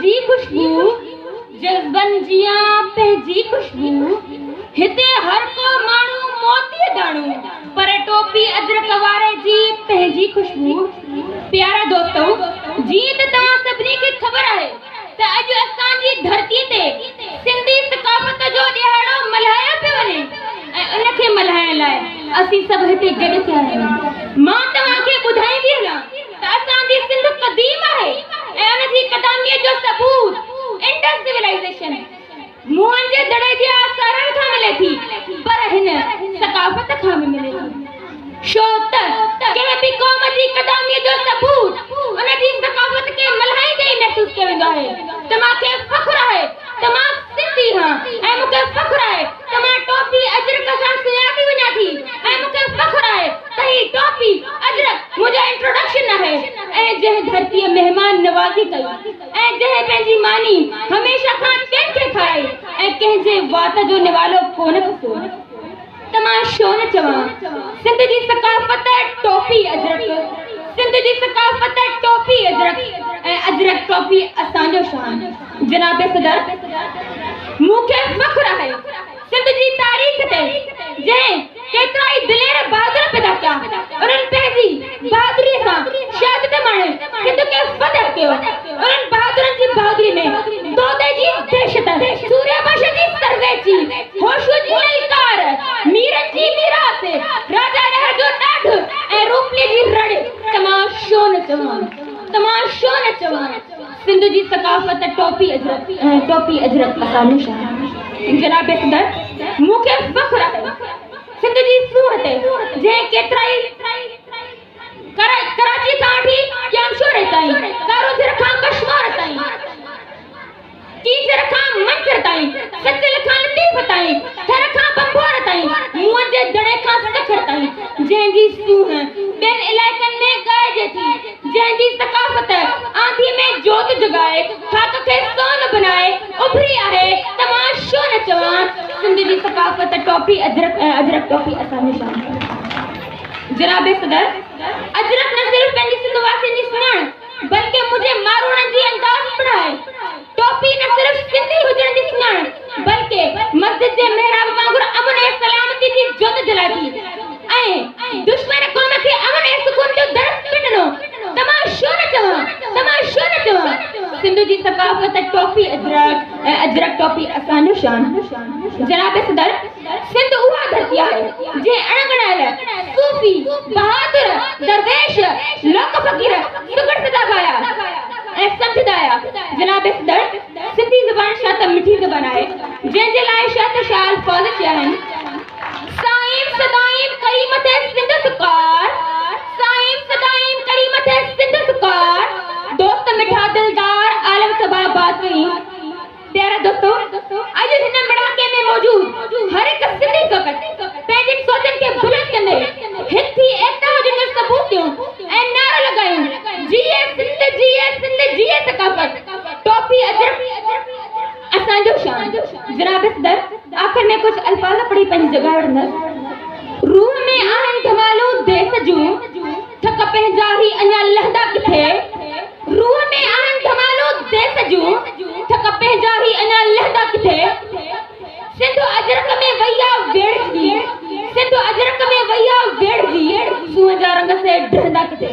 पंहिंजी खुशबू जज़्बनि जिया पंहिंजी खुशबू हिते हर को माण्हू मोती दाणू पर टोपी अजरक वारे जी पंहिंजी खुशबू। प्यारा दोस्तों, जीअं त तव्हां सभिनी खे ख़बर आहे त अॼु असांजी धरती ते सिंधी सकाफ़त जो ॾियारो मल्हायो पियो वञे ऐं उनखे मल्हाइण लाइ असीं सभु हिते गॾु थिया आहियूं। मां तव्हांखे ॿुधाईंदी हलां त असांजी सिंध क़दीम आहे ऐं उनजी क़दामीअ जो सबूत इंडस सिविलाइज़ेशन मुंहं जे दड़े जे आसारनि खां मिले थी पर हिन सकाफ़त खां बि मिले थी। छो त कंहिं बि क़ौम जी क़दामीअ जो सबूत उनजी सकाफ़त खे मल्हाईंदे ई महसूस कयो वेंदो आहे। त मूंखे फ़ख्रु आहे त मां सिंधी आहियां ऐं मूंखे फ़ख्रु आहे त मां टोपी अजरक सां सुञाती वञा थी ऐं मूंखे फ़ख्रु आहे त ही टोपी अजरक मुंहिंजो इंट्रोडक्शन आहे ऐं जंहिं धरतीअ महिमान नवाज़ी कई ऐं जंहिं पंहिंजी मानी हमेशह खां कंहिंखे खाराई ऐं कंहिंजे वात जो निवालो कोन कयो त मां छो न चवां सिंध जी सकाफ़त टोपी अजरक, सिंध जी सकाफ़त टोपी अजरक ऐं अजरक टोपी असांजो शान। जनाब सदर, मूंखे फ़ख्रु आहे सिंध जी तारीख़ ते जंहिं केतिरा ई दिलेर बहादुर पैदा कया उन्हनि पंहिंजी बहादुरी सां शहादत माणे सिंध खे फ़तह कयो। उन्हनि बहादुरनि जी बहादुरी में तोते जी दहशत, सूर्यवंश जी सरवेची, होशू जी ललकार, मीरनि जी मीरास, राजा रहर जो ॾाढ ऐं रूपली जी रड़ तमां छो न चवां सिंध जी सकाफ़त टोपी अजरक असांजो शान। जनाब सदर, मूंखे फ़ख्रु आहे सिंध जी सूह ते जंहिं केतिरा ई कराची खां वठी ॼामशोर ताईं, कारोंझर खां कश्मीर ताईं, कीचड़ खां मंचर ताईं, सचल खां लतीफ़ ताईं, थर खां बंबोर ताईं, मुंहं जे दड़े खां सखर ताईं, जंहिंजी सूह ॿियनि इलाइक़नि में ॻाइजे थी, जंहिंजी सकाफ़त आंधी में जोत जगाए खाक खे सोन बनाए उभरी आहे त मां छो न चवां सिंध जी सकाफ़त टोपी अजरक टोपी असांजो शान। जनाब सदर, अजरक न सिर्फ़ पंहिंजी सिंध वासियुनि जी सुञाण बल्कि मुंहिंजे मारूड़नि जी अंदाज़ पिणु आहे। टोपी न सिर्फ़ सिंधी हुजण जी सुञाण बल्कि मस्जिद जे महराब वांगुरु अमन ऐं सलामती जी जोत जलाए थी ऐं दुश्मन क़ौम खे अमन ऐं सुकून जो दर्स बि ॾिनो। त मां छो न चवां सिंध जी सकाफ़त टोपी अजरक ऐं अजरक टोपी असांजो शान। जनाब सदर, सिंध उहा धरती आहे जंहिं अणगणायल सूफ़ी, बहादुर, दरवेश, लोक फ़क़ीर सुगड़ सदाबाया ऐं समझदाया। जनाब सदर, सिंधी ज़बान छा त मिठी ज़बान आहे जंहिंजे लाइ छा त शाह अल्फ़ाज़ चया आहिनि, साईं सदाईं करीमत सिंध सुकार, साईं सदाईं करीमत सिंध सुकार, दोस्त मिठा दिलदार आलम सबा बातई। प्यारा दोस्तों, अॼु हिन मड़ाके में मौजूद हर हिकु सिंधी फ़क़त पंहिंजी सोचनि खे बुलंद कंदे हिक थी एकता हुजण जो सबूत ॾियूं ऐं नारो लॻायूं, जीए सिंध, जीए सिंध, जीए सकाफ़त टोपी अजरक असांजो शान। जनाब सदर, आख़िर में कुछ अल्फाज़ पढ़ी पंहिंजी जॻह वठंदसि। रूह में आहिनि धमालूं देस जूं, थक पंहिंजा ई अञा लहंदा किथे। रूह में आहिनि धमालूं देस जूं, थक पंहिंजा ई अञा लहंदा किथे। सिंध अजरक में वैया वेड़जी, सिंध अजरक में वैया वेड़जी, सूह जा रंग से ढहंदा किथे।